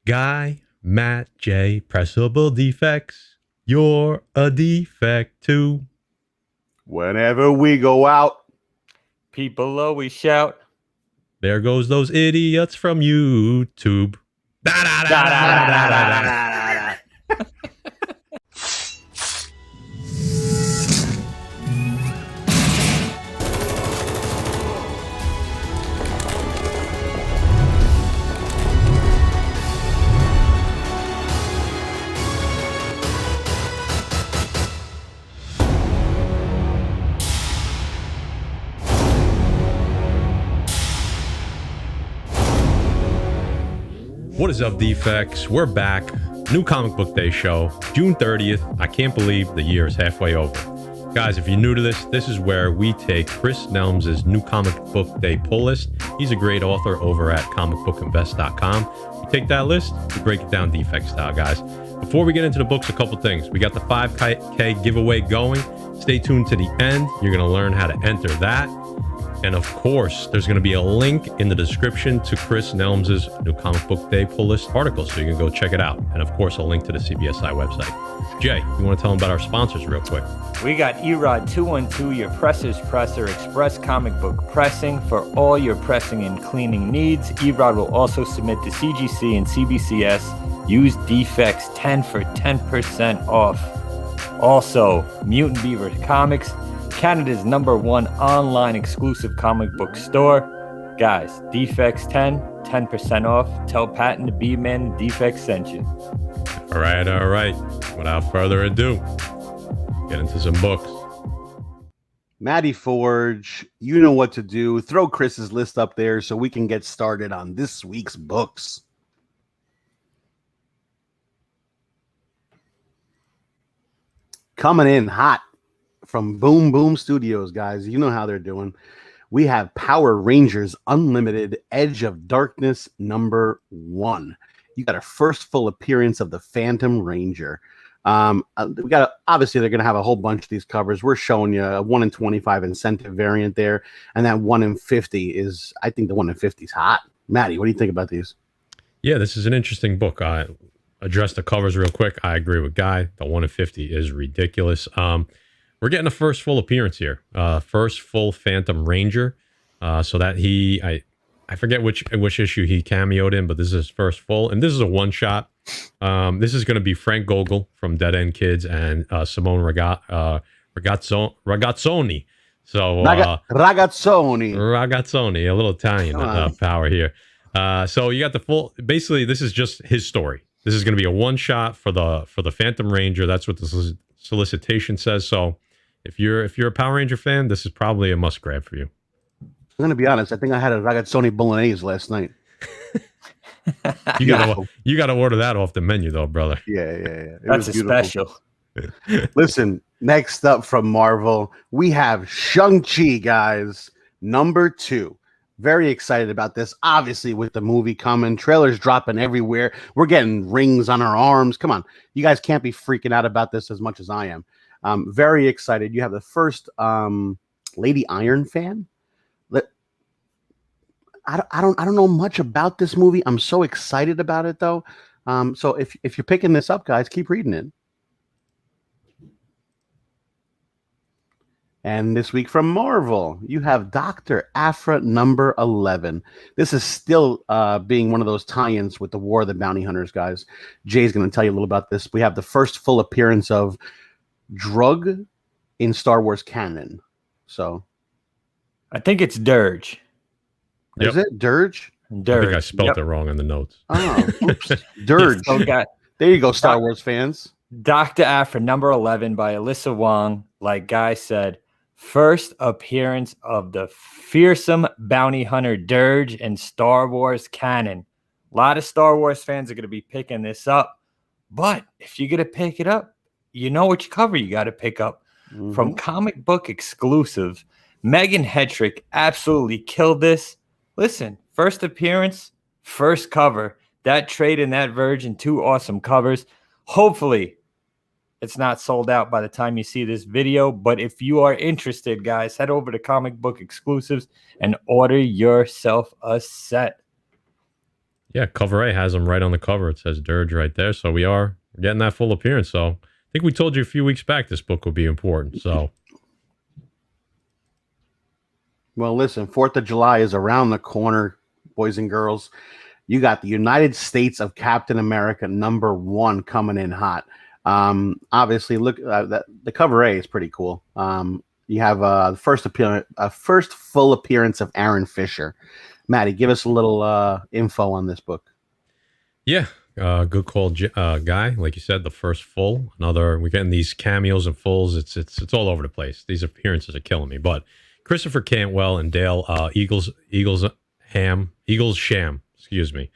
Guy, Matt, J, pressable defects. You're a defect too. Whenever we go out, people always shout. There goes those idiots from YouTube. What is up, defects? We're back. New Comic Book Day show, June 30th. I can't believe the year is halfway over. Guys, if you're new to this is where we take Chris Nelms' New Comic Book Day Pull List. He's a great author over at comicbookinvest.com. We take that list, we break it down defect style, guys. Before we get into the books, a couple things. We got the 5K giveaway going. Stay tuned to the end. You're going to learn how to enter that. And of course, there's going to be a link in the description to Chris Nelms' New Comic Book Day Pull List article, so you can go check it out. And of course, a link to the CBSI website. Jay, you want to tell them about our sponsors real quick? We got Erod 212, your presser's presser, express comic book pressing for all your pressing and cleaning needs. Erod will also submit to CGC and CBCS. Use defects 10 for 10% off. Also, Mutant Beaver Comics, Canada's #1 online exclusive comic book store. Guys, Defects 10% off. Tell Patton the B-Man Defects sent you. All right. Without further ado, get into some books. Matty Forge, you know what to do. Throw Chris's list up there so we can get started on this week's books. Coming in hot from Boom Boom Studios, guys. You know how they're doing. We have Power Rangers Unlimited Edge of Darkness #1. You got a first full appearance of the Phantom Ranger. We got obviously they're going to have a whole bunch of these covers. We're showing you a 1 in 25 incentive variant there, and that 1 in 50 is, I think the 1 in 50 is hot. Matty, what do you think about these? Yeah, this is an interesting book. I address the covers real quick. I agree with Guy. The 1 in 50 is ridiculous. We're getting a first full appearance here. First full Phantom Ranger. So that I forget which issue he cameoed in, but this is his first full. And this is a one-shot. This is going to be Frank Gogol from Dead End Kids and Simone Ragazzoni. So Ragazzoni, a little Italian power here. So you got the full. Basically, this is just his story. This is going to be a one-shot for the Phantom Ranger. That's what the solicitation says. So if you're a Power Ranger fan, this is probably a must grab for you. I'm gonna be honest. I think I had a Ragazzoni bolognese last night. You gotta order that off the menu, though, brother. Yeah. That's a special. Listen, next up from Marvel, we have Shang-Chi, guys, #2. Very excited about this. Obviously, with the movie coming, trailers dropping everywhere. We're getting rings on our arms. Come on, you guys can't be freaking out about this as much as I am. Very excited. You have the first Lady Iron fan. I don't know much about this movie. I'm so excited about it though. So if you're picking this up, guys, keep reading it. And this week from Marvel, you have Dr. Aphra #11. This is still being one of those tie-ins with the War of the Bounty Hunters, guys. Jay's going to tell you a little about this. We have the first full appearance of Drug in Star Wars canon. So I think it's Dirge. Is it Dirge? I think I spelled it wrong in the notes. Oh, oops. Dirge. There you go, Star Wars fans. Dr. Aphra #11 by Alyssa Wong. Like Guy said, first appearance of the fearsome bounty hunter Dirge in Star Wars canon. A lot of Star Wars fans are going to be picking this up. But if you're going to pick it up, you know which cover you got to pick up. Mm-hmm. From Comic Book Exclusive, Megan Hetrick absolutely killed this. Listen, first appearance, first cover. That trade and that Virgin, 2 awesome covers. Hopefully, it's not sold out by the time you see this video. But if you are interested, guys, head over to Comic Book Exclusives and order yourself a set. Yeah, cover A has him right on the cover. It says Dirge right there. So we're getting that full appearance. So I think we told you a few weeks back this book would be important. So, Well, listen, 4th of July is around the corner, boys and girls. You got the United States of Captain America #1 coming in hot. Obviously, look, the cover A is pretty cool. You have the first full appearance of Aaron Fisher. Maddie, give us a little info on this book. yeah, good call, Guy. Like you said, the first full. We're getting these cameos and fulls. It's all over the place. These appearances are killing me. But Christopher Cantwell and Dale Eagles Sham. Excuse me.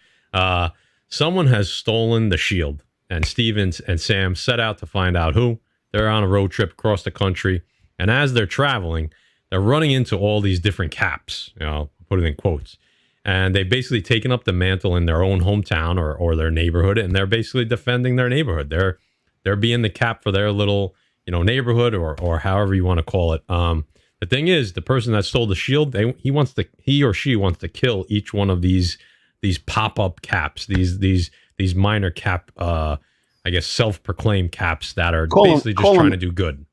Someone has stolen the shield, and Stevens and Sam set out to find out who. They're on a road trip across the country, and as they're traveling, they're running into all these different caps. Put it in quotes. And they've basically taken up the mantle in their own hometown or their neighborhood, and they're basically defending their neighborhood. They're being the cap for their little, neighborhood or however you want to call it. The thing is, the person that stole the shield, he or she wants to kill each one of these pop-up caps, these minor cap, I guess self-proclaimed caps that are basically just trying to do good.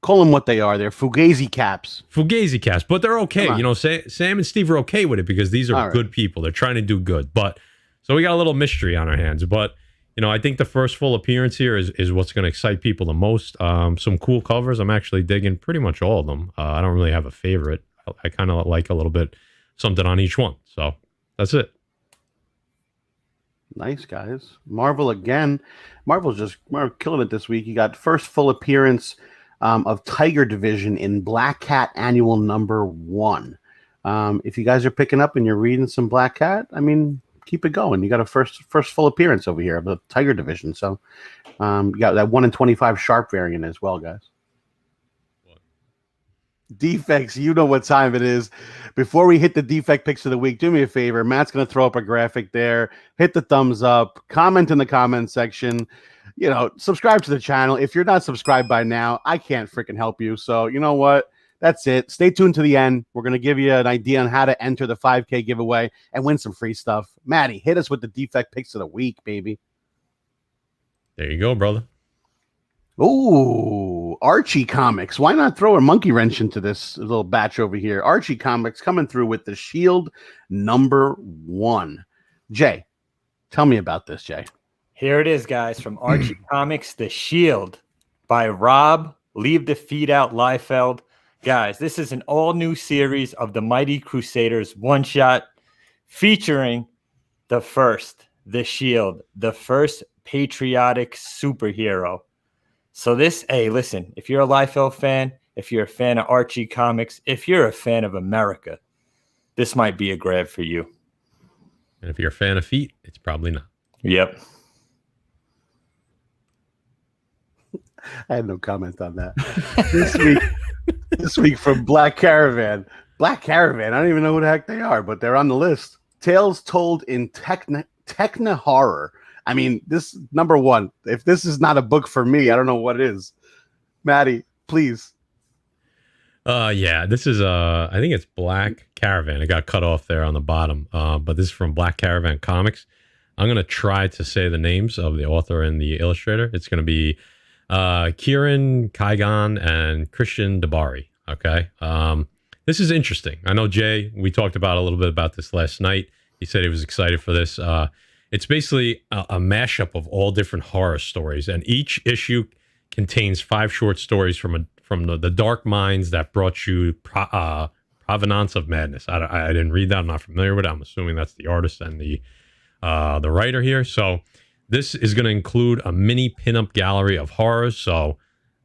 Call them what they are. They're Fugazi caps. Fugazi caps, but they're okay. Sam and Steve are okay with it because these are good people. They're trying to do good. But so we got a little mystery on our hands. But I think the first full appearance here is what's going to excite people the most. Some cool covers. I'm actually digging pretty much all of them. I don't really have a favorite. I kind of like a little bit something on each one. So that's it. Nice, guys. Marvel again. Marvel's just killing it this week. You got first full appearance of Tiger Division in Black Cat Annual #1. If you guys are picking up and you're reading some Black Cat, keep it going. You got a first full appearance over here of the Tiger Division. So you got that 1 in 25 sharp variant as well, guys. Defects, you know what time it is. Before we hit the defect picks of the week, do me a favor. Matt's going to throw up a graphic there. Hit the thumbs up. Comment in the comment section. Subscribe to the channel. If you're not subscribed by now, I can't freaking help you. So you know what? That's it. Stay tuned to the end. We're going to give you an idea on how to enter the 5K giveaway and win some free stuff. Maddie, hit us with the defect picks of the week, baby. There you go, brother. Ooh, Archie Comics. Why not throw a monkey wrench into this little batch over here? Archie Comics coming through with the Shield #1. Jay, tell me about this, Jay. Here it is, guys, from Archie Comics, The Shield by Rob Leave the Feet Out Liefeld. Guys, this is an all-new series of the Mighty Crusaders one-shot featuring the Shield, the first patriotic superhero. So listen, if you're a Liefeld fan, if you're a fan of Archie Comics, if you're a fan of America, this might be a grab for you. And if you're a fan of feet, it's probably not. Yep. I had no comment on that. This week from Black Caravan. Black Caravan, I don't even know who the heck they are, but they're on the list. Tales told in Techno horror. This #1. If this is not a book for me, I don't know what is. Maddie, please. Yeah, this is I think it's Black Caravan. It got cut off there on the bottom. But this is from Black Caravan Comics. I'm gonna try to say the names of the author and the illustrator. It's gonna be Kieran Kaigan and Christian Dabari. Okay. This is interesting. I know Jay, we talked about a little bit about this last night. He said he was excited for this. It's basically a mashup of all different horror stories, and each issue contains 5 short stories from the dark minds that brought you Provenance of Madness. I didn't read that. I'm not familiar with it. I'm assuming that's the artist and the writer here. So this is going to include a mini pinup gallery of horrors. So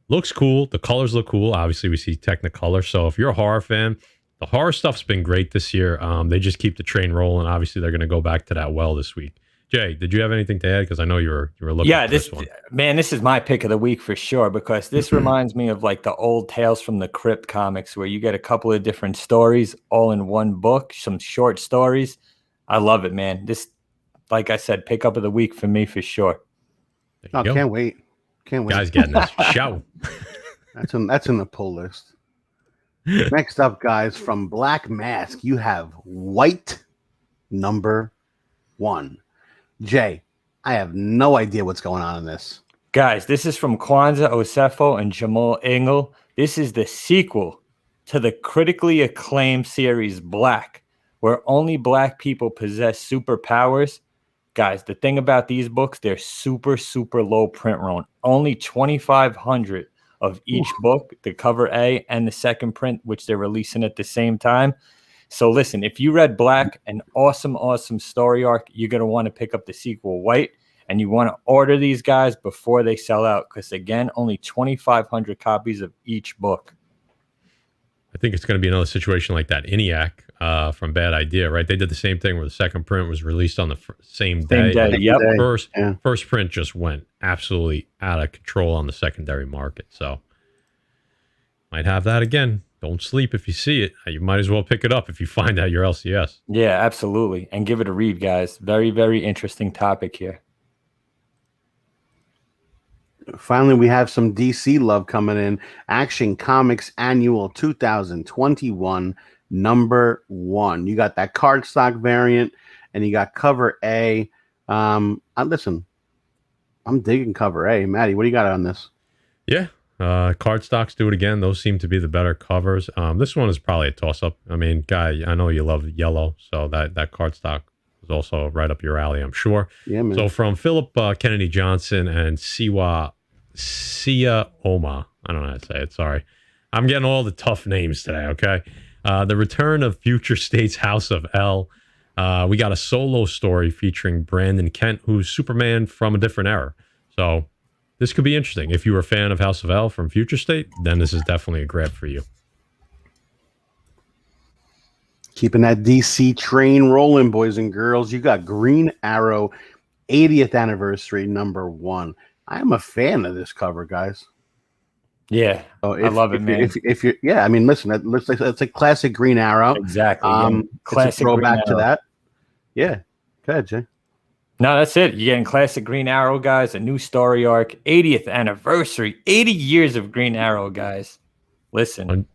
looks cool. The colors look cool. Obviously, we see Technicolor. So if you're a horror fan, the horror stuff's been great this year. They just keep the train rolling. Obviously, they're going to go back to that well this week. Jay, did you have anything to add? Because I know you were looking at this one. Man, this is my pick of the week for sure, because this reminds me of like the old Tales from the Crypt comics where you get a couple of different stories all in one book, some short stories. I love it, man. This, like I said, pick up of the week for me for sure. Can't wait. Guys getting this show. That's in the pull list. Next up, guys, from Black Mask, you have White #1. Jay, I have no idea what's going on in this. Guys, this is from Kwanzaa Osefo and Jamal Engel. This is the sequel to the critically acclaimed series Black, where only Black people possess superpowers. Guys, the thing about these books, they're super, super low print run. Only 2,500 of each book, the cover A and the second print, which they're releasing at the same time. So listen, if you read Black, an awesome, awesome story arc, you're going to want to pick up the sequel White, and you want to order these guys before they sell out, because again, only 2,500 copies of each book. I think it's going to be another situation like that ENIAC from Bad Idea, right? They did the same thing where the second print was released on the same day. Yep. First print just went absolutely out of control on the secondary market. So might have that again. Don't sleep if you see it. You might as well pick it up if you find out your LCS. Yeah, absolutely. And give it a read, guys. Very, very interesting topic here. Finally, we have some DC love coming in. Action Comics Annual 2021, number 1. You got that cardstock variant, and you got cover A. Listen, I'm digging cover A. Maddie, what do you got on this? Yeah, cardstocks do it again. Those seem to be the better covers. This one is probably a toss-up. I mean, Guy, I know you love yellow, so that cardstock is also right up your alley, I'm sure. Yeah, man. So from Philip Kennedy Johnson and Sia Oma, I don't know how to say it, sorry. I'm getting all the tough names today, okay? The Return of Future State's House of L. We got a solo story featuring Brandon Kent, who's Superman from a different era. So this could be interesting. If you were a fan of House of L from Future State, then this is definitely a grab for you. Keeping that DC train rolling, boys and girls. You got Green Arrow 80th anniversary, number 1. I am a fan of this cover, guys. Yeah, so I love it, man. If you're, yeah, I mean, listen, it's a classic Green Arrow. Exactly. Classic throwback to that. Yeah. Go ahead, Jay. No, that's it. You're getting classic Green Arrow, guys. A new story arc, 80th anniversary, 80 years of Green Arrow, guys. Listen,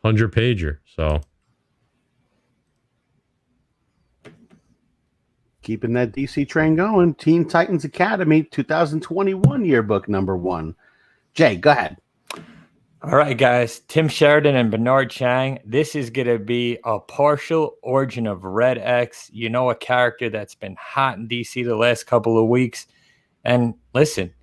100-pager. So. Keeping that DC train going. Teen Titans Academy 2021 yearbook, number 1. Jay, go ahead. All right, guys. Tim Sheridan and Bernard Chang. This is going to be a partial origin of Red X. You know, a character that's been hot in DC the last couple of weeks. And listen,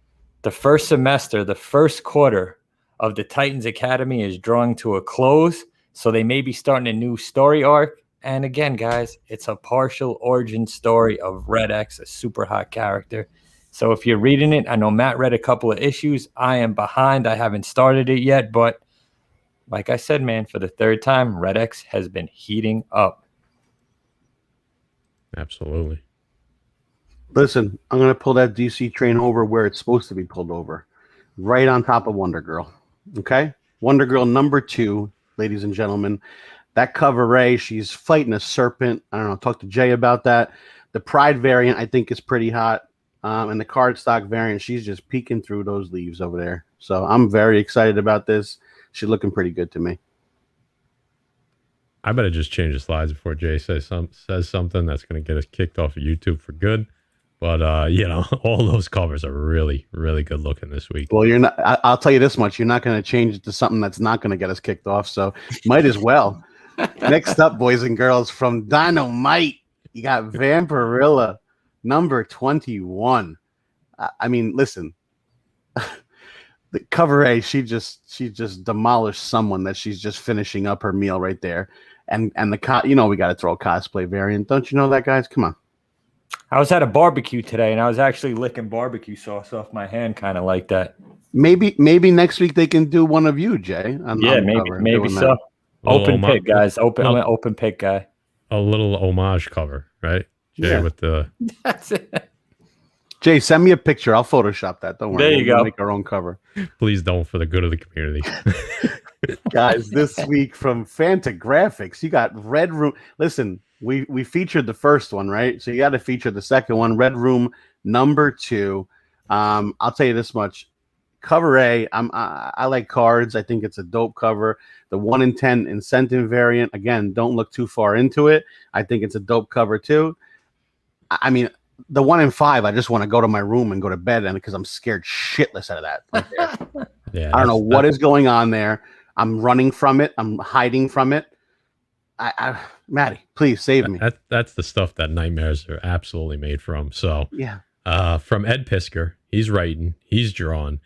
the first semester, the first quarter of the Titans Academy is drawing to a close. So they may be starting a new story arc. And again, guys, it's a partial origin story of Red X, a super hot character. So if you're reading it, I know Matt read a couple of issues. I am behind. I haven't started it yet. But like I said, man, for the third time, Red X has been heating up. Absolutely. Listen, I'm going to pull that DC train over where it's supposed to be pulled over. Right on top of Wonder Girl. Okay? Wonder Girl number 2, ladies and gentlemen. That cover A, she's fighting a serpent. I don't know. Talk to Jay about that. The Pride variant, I think, is pretty hot. And the cardstock variant, she's just peeking through those leaves over there. So I'm very excited about this. She's looking pretty good to me. I better just change the slides before Jay says something that's going to get us kicked off of YouTube for good. But, you know, all those covers are really, really good looking this week. Well, you're not. I'll tell you this much. You're not going to change it to something that's not going to get us kicked off. So might as well. Next up, boys and girls, from Dynamite, you got Vampirilla, number 21. I mean, listen, the cover A, she just demolished someone that she's just finishing up her meal right there, and we got to throw a cosplay variant, don't you know that, guys? Come on. I was at a barbecue today, and I was actually licking barbecue sauce off my hand, kind of like that. Maybe next week they can do one of you, Jay. Maybe so. Open pick, guys. I'm an open pick guy. A little homage cover, right? Jay with the. That's it. Jay, send me a picture. I'll Photoshop that. Don't worry. There you go. Make our own cover. Please don't, for the good of the community. Guys, this week from Fantagraphics, you got Red Room. Listen, we featured the first one, right? So you got to feature the second one, Red Room number 2. I'll tell you this much. Cover A, I like cards. I think it's a dope cover. The 1 in 10 incentive variant, again, don't look too far into it. I think it's a dope cover too. I mean, the 1 in 5, I just want to go to my room and go to bed, and because I'm scared shitless out of that. Right there. Yeah, I don't know what is going on there. I'm running from it. I'm hiding from it. Maddie, please save me. That's the stuff that nightmares are absolutely made from. So Yeah. From Ed Pisker, he's writing, he's drawing.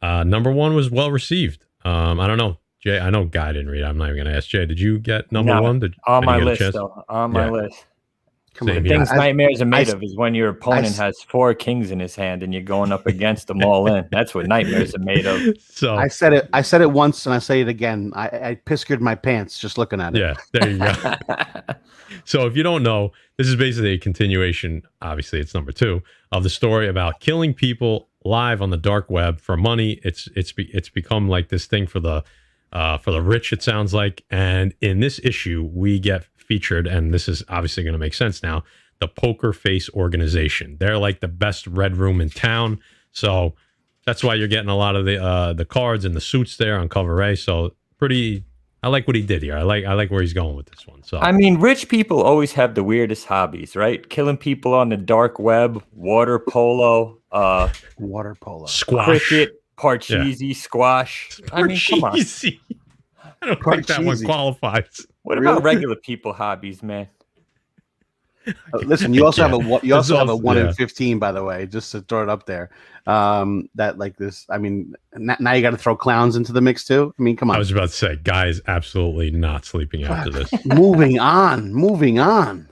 Number 1 was well received. I don't know, Jay. I know Guy didn't read it. I'm not even going to ask Jay. Did you get number 1? On my list, though. On my list. Come on, the things nightmares are made of is when your opponent has 4 kings in his hand and you're going up against them all in. That's what nightmares are made of. So I said it once and I say it again. I piskered my pants just looking at it. Yeah, there you go. So if you don't know, this is basically a continuation. Obviously, it's number 2 of the story about killing people live on the dark web for money. It's become like this thing for the rich. It sounds like, and in this issue, we get featured, and this is obviously going to make sense now, the Poker Face organization. They're like the best red room in town, so that's why you're getting a lot of the cards and the suits there on cover A. So pretty, I like what he did here. I like where he's going with this one. So I mean, rich people always have the weirdest hobbies, right? Killing people on the dark web, water polo, squash, cricket, parcheesi, squash. I mean, come on. I don't think that one qualifies. What about regular people hobbies, man? Listen, you also have a 1 in 15, by the way, just to throw it up there. That like this. I mean, now you got to throw clowns into the mix too. I mean, come on. I was about to say, Guy's absolutely not sleeping after this. Moving on.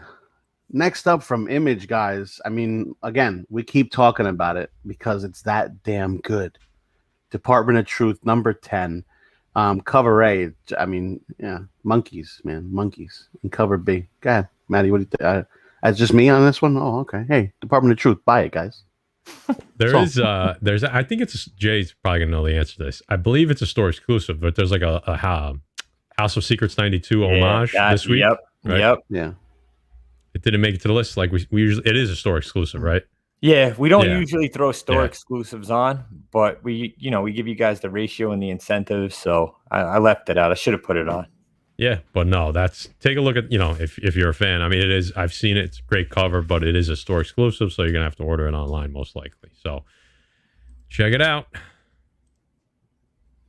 Next up from Image, guys. I mean, again, we keep talking about it because it's that damn good. Department of Truth, number 10. Cover A, I mean, yeah, monkeys, man, monkeys. And cover B. Go ahead, Maddie, what do you think? That's just me on this one? Oh, okay. Hey, Department of Truth, buy it, guys. There's I think Jay's probably going to know the answer to this. I believe it's a store exclusive, but there's like a House of Secrets 92 homage this week. Yep, right? Yep. Yeah. It didn't make it to the list. Like we usually, it is a store exclusive, right? Yeah, we don't usually throw store exclusives on, but we give you guys the ratio and the incentives, so I left it out. I should have put it on. Yeah, but no, take a look at, if you're a fan. I mean, it is, I've seen it, it's a great cover, but it is a store exclusive, so you're going to have to order it online most likely. So check it out.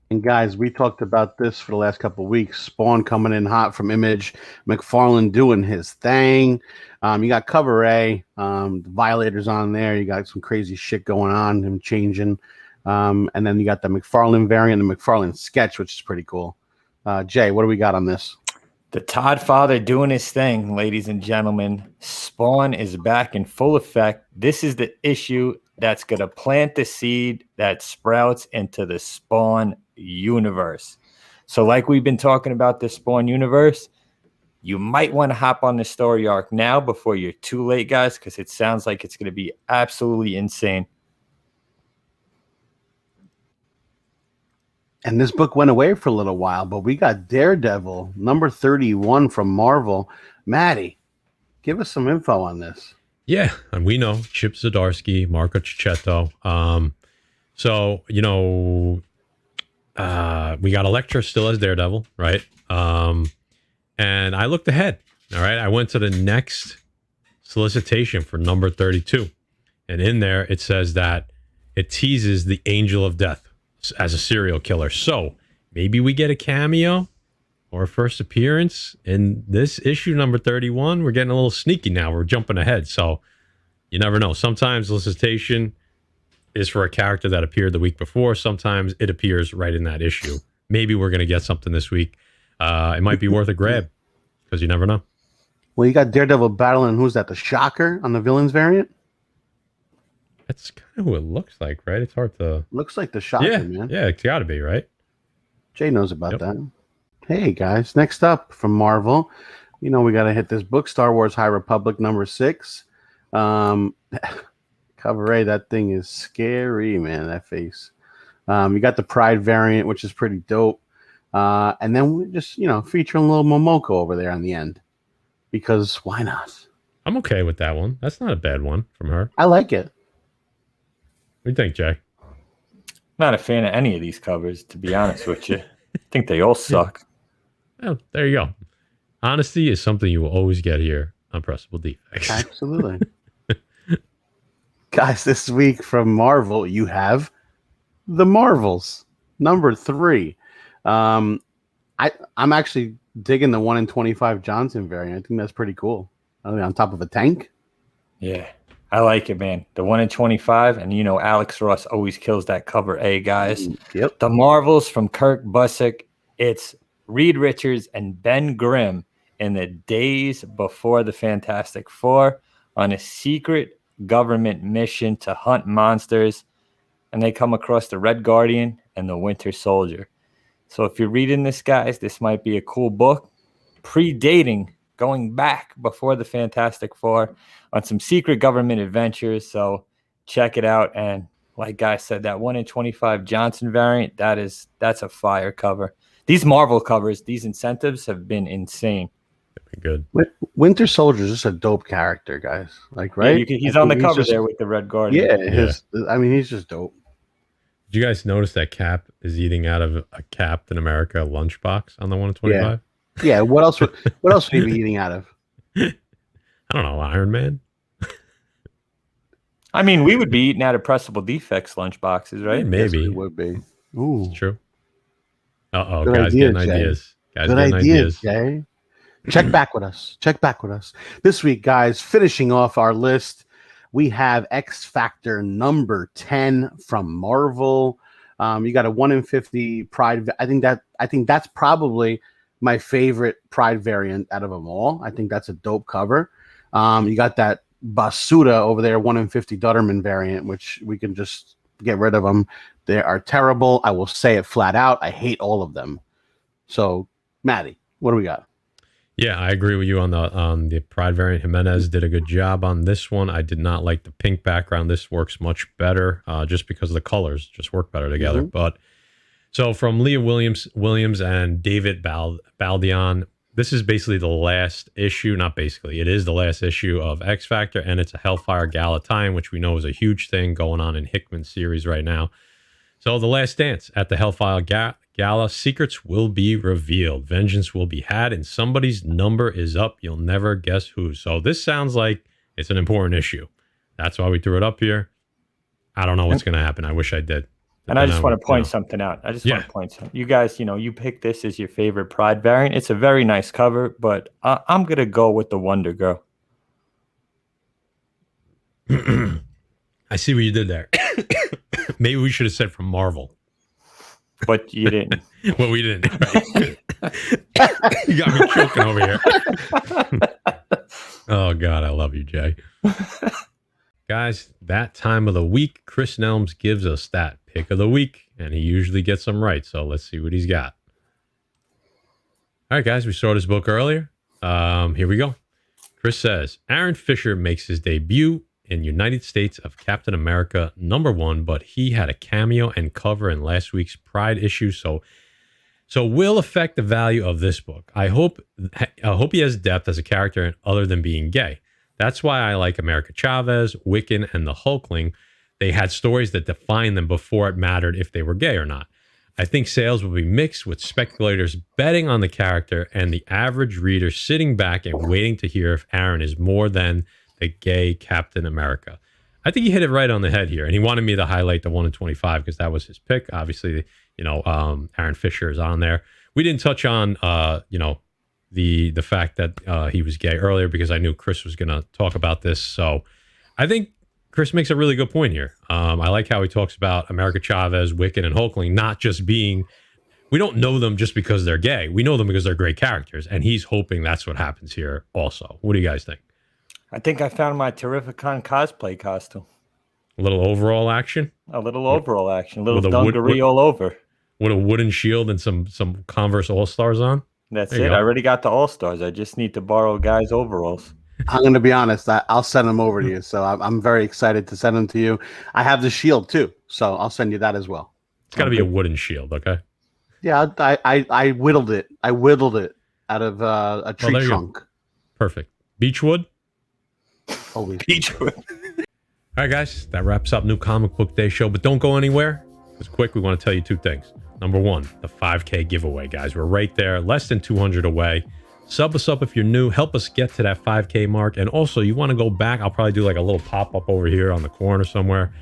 And guys, we talked about this for the last couple of weeks. Spawn coming in hot from Image. McFarlane doing his thing. You got cover A, the Violators on there. You got some crazy shit going on, him changing. And then you got the McFarlane variant, the McFarlane sketch, which is pretty cool. Jay, what do we got on this? The Todd Father doing his thing, ladies and gentlemen. Spawn is back in full effect. This is the issue that's going to plant the seed that sprouts into the Spawn universe. So like we've been talking about the Spawn universe, you might want to hop on the story arc now before you're too late, guys, because it sounds like it's going to be absolutely insane. And this book went away for a little while, but we got Daredevil, number 31 from Marvel. Maddie, give us some info on this. Yeah, and we know Chip Zdarsky, Marco Cicchetto. So, we got Elektra still as Daredevil, right? And I looked ahead, all right? I went to the next solicitation for number 32. And in there, it says that it teases the Angel of Death as a serial killer. So maybe we get a cameo or a first appearance in this issue, number 31. We're getting a little sneaky now. We're jumping ahead. So you never know. Sometimes solicitation is for a character that appeared the week before. Sometimes it appears right in that issue. Maybe we're going to get something this week. It might be worth a grab because you never know. Well, you got Daredevil battling, who's that? The Shocker on the villains variant? That's kind of who it looks like, right? It's hard to... Looks like the Shocker, man. Yeah, it's got to be, right? Jay knows about that. Hey, guys. Next up from Marvel, we got to hit this book, Star Wars High Republic, number 6. Cover A, that thing is scary, man, that face. You got the Pride variant, which is pretty dope. And then we just, featuring little Momoko over there on the end. Because why not? I'm okay with that one. That's not a bad one from her. I like it. What do you think, Jay? Not a fan of any of these covers, to be honest with you. I think they all suck. Well, there you go. Honesty is something you will always get here on Pressable Defects. Absolutely. Guys, this week from Marvel, you have The Marvels, number 3. I'm actually digging the 1 in 25 Johnson variant. I think that's pretty cool. I mean, on top of a tank. Yeah, I like it, man. The 1 in 25, and Alex Ross always kills that cover A, guys. Yep. The Marvels from Kirk Busiek. It's Reed Richards and Ben Grimm in the days before the Fantastic Four on a secret government mission to hunt monsters, and they come across the Red Guardian and the Winter Soldier. So if you're reading this, guys, this might be a cool book, predating, going back before the Fantastic Four on some secret government adventures. So check it out. And like Guy said, that 1 in 25 Johnson variant, that's a fire cover. These Marvel covers, these incentives have been insane. Good. Winter Soldier is just a dope character, guys. Like, right? Yeah, he's on the cover there with the Red Guardian. Yeah, I mean, he's just dope. Did you guys notice that Cap is eating out of a Captain America lunchbox on the 1 in 25? Yeah. What else would he be eating out of? I don't know. Iron Man. I mean, we would be eating out of Pressable Defects lunchboxes, right? Maybe Yes, we would be. Ooh, it's true. Guys idea, getting Jay. ideas. Guys good getting idea, ideas. Jay. Check back with us. This week, guys, finishing off our list, we have X Factor number 10 from Marvel. You got a 1 in 50 Pride. I think that's probably my favorite Pride variant out of them all. I think that's a dope cover. You got that Basuda over there, 1 in 50 Dutterman variant, which we can just get rid of them. They are terrible. I will say it flat out. I hate all of them. So, Maddie, what do we got? Yeah, I agree with you on the Pride variant. Jimenez did a good job on this one. I did not like the pink background. This works much better, just because the colors just work better together. Mm-hmm. But so from Leah Williams and David Baldion, this is basically the last issue. Not basically, it is the last issue of X Factor, and it's a Hellfire Gala tie-in, which we know is a huge thing going on in Hickman's series right now. So the last dance at the Hellfire Gala, secrets will be revealed. Vengeance will be had, and somebody's number is up. You'll never guess who. So this sounds like it's an important issue. That's why we threw it up here. I don't know what's going to happen. I wish I did. And I just want to point something out. Want to point something. You guys, you picked this as your favorite Pride variant. It's a very nice cover, but I'm going to go with the Wonder Girl. I see what you did there. Maybe we should have said from Marvel. But you didn't. Well, we didn't. Right? You got me choking over here. Oh, God, I love you, Jay. Guys, that time of the week, Chris Nelms gives us that pick of the week, and he usually gets them right. So let's see what he's got. All right, guys, we saw this book earlier. Here we go. Chris says, Aaron Fisher makes his debut in United States of Captain America #1, but he had a cameo and cover in last week's Pride issue, so will affect the value of this book. I hope he has depth as a character other than being gay. That's why I like America Chavez, Wiccan, and the Hulkling. They had stories that defined them before it mattered if they were gay or not. I think sales will be mixed with speculators betting on the character and the average reader sitting back and waiting to hear if Aaron is more than the gay Captain America. I think he hit it right on the head here, and he wanted me to highlight the 1 in 25 because that was his pick. Obviously, Aaron Fisher is on there. We didn't touch on, the fact that he was gay earlier because I knew Chris was going to talk about this. So I think Chris makes a really good point here. I like how he talks about America Chavez, Wiccan, and Hulkling not just being, we don't know them just because they're gay. We know them because they're great characters, and he's hoping that's what happens here also. What do you guys think? I think I found my Terrificon cosplay costume. A little overall action? A little overall action. A little With a dungaree all over. With a wooden shield and some Converse All-Stars on? That's it. I already got the All-Stars. I just need to borrow guys' overalls. I'm going to be honest. I'll send them over to you. So I'm very excited to send them to you. I have the shield too. So I'll send you that as well. It's got to be a wooden shield, okay? Yeah, I whittled it. I whittled it out of a tree trunk. Perfect. Beechwood? Holy Beechwood. All right, guys. That wraps up New Comic Book Day show. But don't go anywhere. It's quick. We want to tell you two things. Number one, the 5K giveaway, guys. We're right there. Less than 200 away. Sub us up if you're new. Help us get to that 5K mark. And also, you want to go back, I'll probably do like a little pop-up over here on the corner somewhere.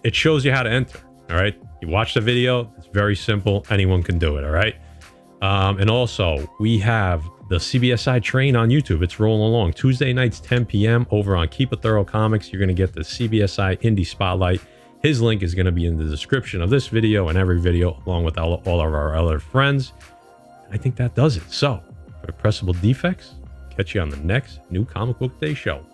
It shows you how to enter, all right? You watch the video. It's very simple. Anyone can do it, all right? And also, we have the CBSI train on YouTube. It's rolling along. Tuesday nights, 10 p.m. over on Keep It Thorough Comics. You're going to get the CBSI Indie Spotlight. His link is going to be in the description of this video and every video, along with all of our other friends. I think that does it. So, for Pressable Defects, catch you on the next New Comic Book Day show.